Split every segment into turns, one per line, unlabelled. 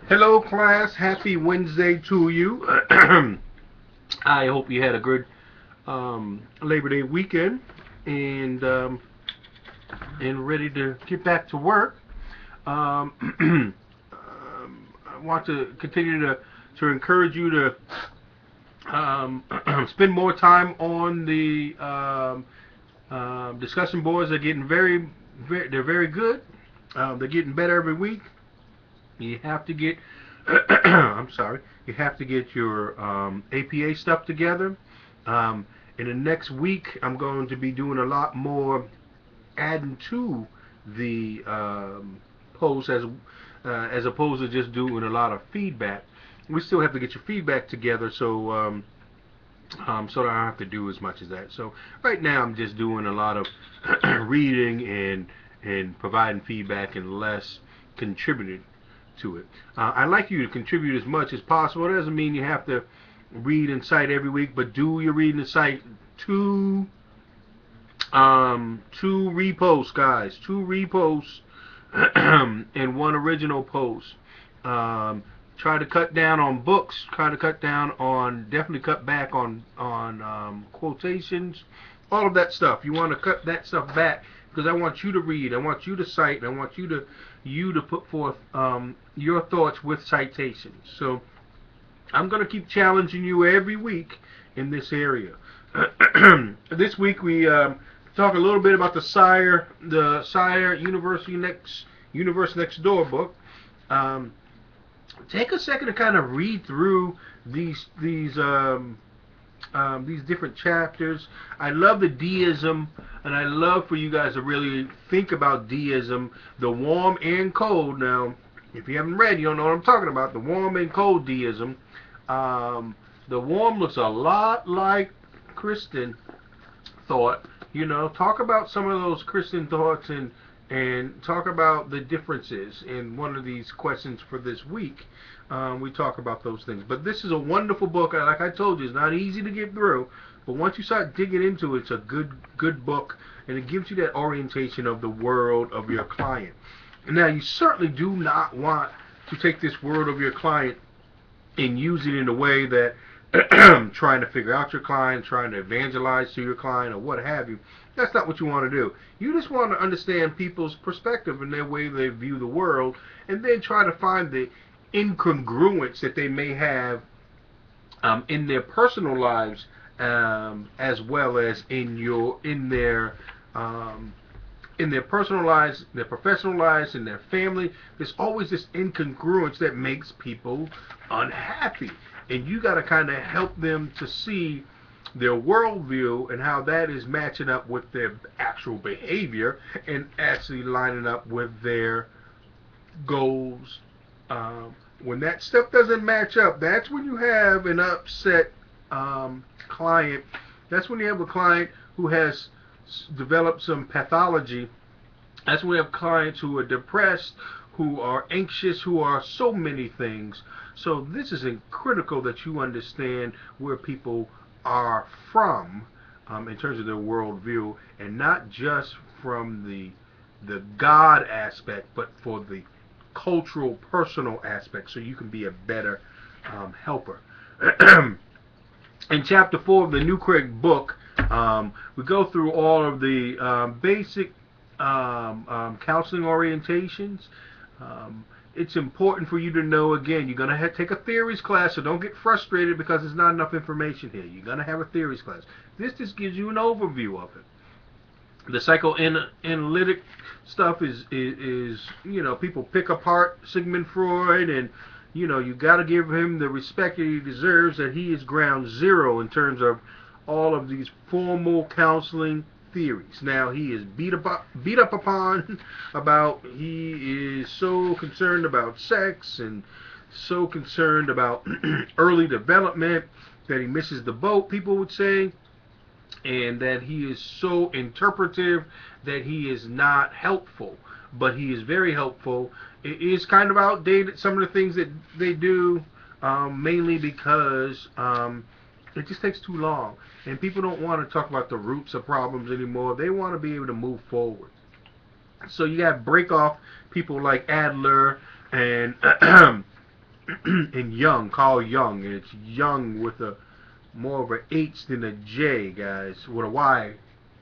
Hello, class. Happy Wednesday to you. I hope you had a good Labor Day weekend and ready to get back to work. I want to continue to encourage you to spend more time on the discussion boards. They're getting they're very good. They're getting better every week. You have to get I'm sorry. You have to get your APA stuff together. In the next week, I'm going to be doing a lot more adding to the post as opposed to just doing a lot of feedback. We still have to get your feedback together, so that I don't have to do as much as that. So right now, I'm just doing a lot of reading and providing feedback and less contributing to it. I like you to contribute as much as possible. It doesn't mean you have to read and cite every week, but do your reading and cite two reposts, guys. Two reposts and one original post. Try to cut down on books. Try to cut down on, definitely cut back on quotations. All of that stuff. You want to cut that stuff back because I want you to read. I want you to cite. And I want you to put forth your thoughts with citations. So I'm going to keep challenging you every week in this area. This week we talk a little bit about the Sire Universe Next Door book. Take a second to kind of read through these different chapters. I love the deism, and I love for you guys to really think about deism, the warm and cold. Now, if you haven't read, you don't know what I'm talking about. The warm and cold deism. The warm looks a lot like Christian thought. Talk about some of those Christian thoughts and talk about the differences in one of these questions for this week. We talk about those things. But this is a wonderful book. Like I told you, it's not easy to get through. But once you start digging into it, it's a good book. And it gives you that orientation of the world of your client. Now, you certainly do not want to take this world of your client and use it in a way that trying to figure out your client, trying to evangelize to your client, or what have you. That's not what you want to do. You just want to understand people's perspective and their way they view the world, and then try to find the incongruence that they may have in their personal lives, as well as in their personal lives, their professional lives, and their family. There's always this incongruence that makes people unhappy. And you got to kind of help them to see their worldview and how that is matching up with their actual behavior and actually lining up with their goals. When that stuff doesn't match up, that's when you have an upset client. That's when you have a client who has developed some pathology. That's when we have clients who are depressed, who are anxious, who are so many things. So this is critical that you understand where people are from in terms of their worldview, and not just from the God aspect, but for the cultural, personal aspect, so you can be a better helper. In chapter 4 of the New Craig book, we go through all of the basic counseling orientations. It's important for you to know, again, you're going to take a theories class, so don't get frustrated because there's not enough information here. You're going to have a theories class. This just gives you an overview of it. The psychoanalytic stuff is people pick apart Sigmund Freud, and you got to give him the respect that he deserves, that he is ground zero in terms of all of these formal counseling theories. Now, he is beat up upon about, he is so concerned about sex and so concerned about early development that he misses the boat, people would say, and that he is so interpretive that he is not helpful. But he is very helpful. It is kind of outdated, some of the things that they do, mainly because it just takes too long. And people don't want to talk about the roots of problems anymore. They want to be able to move forward. So you got to break off people like Adler and and Jung, Carl Jung, and it's Jung with a more of an H than a J, guys, with a Y,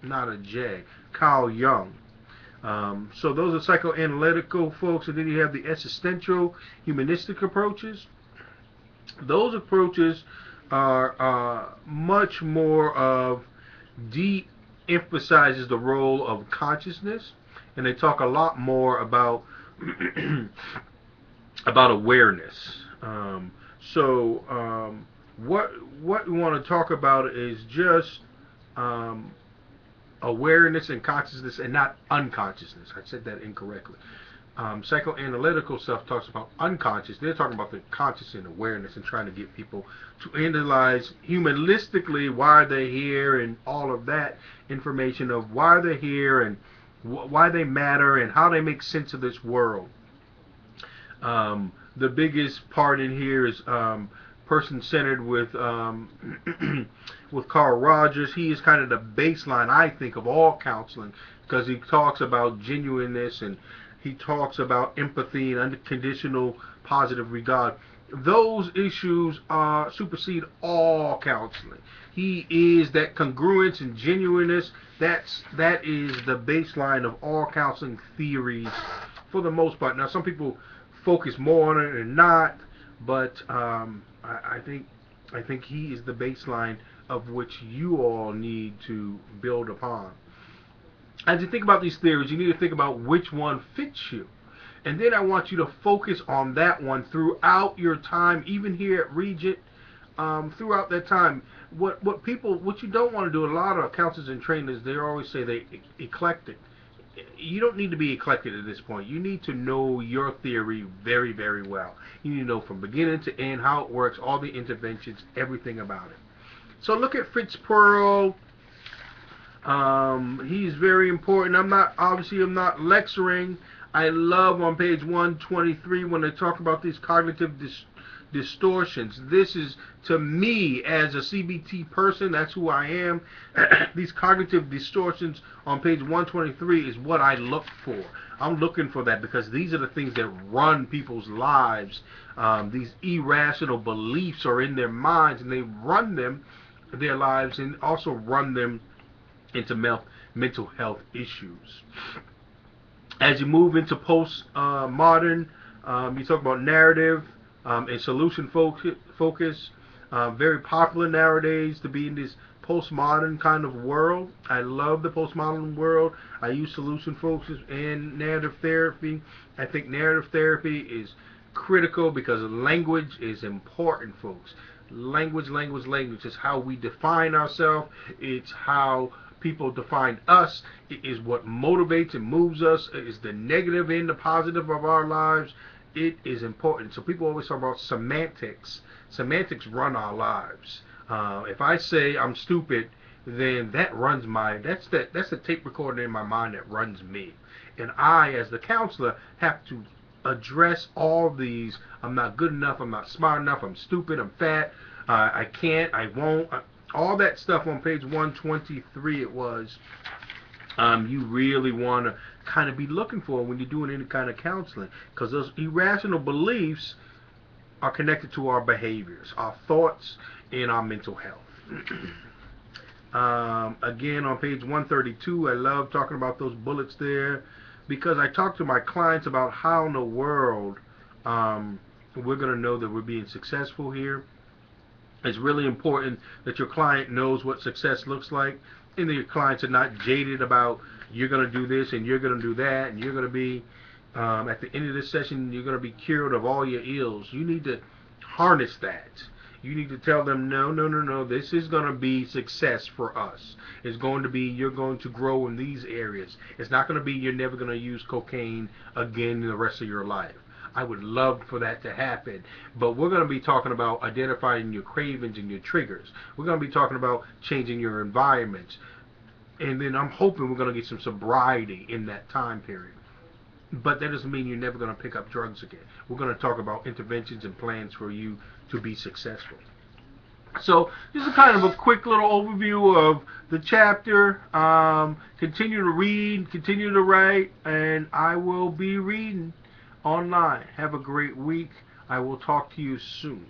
not a J. Carl Jung. So those are psychoanalytical folks, and then you have the existential humanistic approaches. Those approaches are much more of deep emphasizes the role of consciousness, and they talk a lot more about about awareness. What we want to talk about is just awareness and consciousness, and not unconsciousness. I said that incorrectly. Psychoanalytical stuff talks about unconscious. They're talking about the conscious and awareness, and trying to get people to analyze humanistically why they're here, and all of that information of why they're here, and why they matter, and how they make sense of this world. The biggest part in here is person-centered with with Carl Rogers. He is kind of the baseline, I think, of all counseling, because he talks about genuineness, and he talks about empathy and unconditional positive regard. Those issues supersede all counseling. He is that congruence and genuineness. That is the baseline of all counseling theories for the most part. Now, some people focus more on it and not, but I think he is the baseline of which you all need to build upon. As you think about these theories, you need to think about which one fits you. And then I want you to focus on that one throughout your time, even here at Regent, throughout that time. What you don't want to do, a lot of counselors and trainers, they always say they're eclectic. You don't need to be eclectic at this point. You need to know your theory very, very well. You need to know from beginning to end how it works, all the interventions, everything about it. So look at Fritz Perls. He's very important. I'm not lecturing. I love on page 123 when they talk about these cognitive distortions. This is, to me, as a CBT person, that's who I am. These cognitive distortions on page 123 is what I look for. I'm looking for that because these are the things that run people's lives. These irrational beliefs are in their minds, and they run their lives, and also run them into mental health issues. As you move into post-modern, you talk about narrative and solution focus. Very popular nowadays to be in this postmodern kind of world. I love the postmodern world. I use solution focus and narrative therapy. I think narrative therapy is critical because language is important, folks. Language is how we define ourselves. It's how people define us. It is what motivates and moves us. It is the negative and the positive of our lives. It is important. So people always talk about semantics. Semantics run our lives. If I say I'm stupid, then that runs that's the tape recorder in my mind that runs me. And I, as the counselor, have to address all these. I'm not good enough. I'm not smart enough. I'm stupid. I'm fat. I can't. I won't. All that stuff on page 123 it was. You really want to kind of be looking for when you're doing any kind of counseling, because those irrational beliefs are connected to our behaviors, our thoughts, and our mental health. Again, on page 132, I love talking about those bullets there, because I talk to my clients about how in the world we're going to know that we're being successful here. It's really important that your client knows what success looks like, and that your clients are not jaded about you're going to do this and you're going to do that, and you're going to be, at the end of this session, you're going to be cured of all your ills. You need to harness that. You need to tell them, no, this is going to be success for us. It's going to be, you're going to grow in these areas. It's not going to be, you're never going to use cocaine again in the rest of your life. I would love for that to happen. But we're going to be talking about identifying your cravings and your triggers. We're going to be talking about changing your environments. And then I'm hoping we're going to get some sobriety in that time period. But that doesn't mean you're never going to pick up drugs again. We're going to talk about interventions and plans for you to be successful. So this is kind of a quick little overview of the chapter. Continue to read, continue to write, and I will be reading online. Have a great week. I will talk to you soon.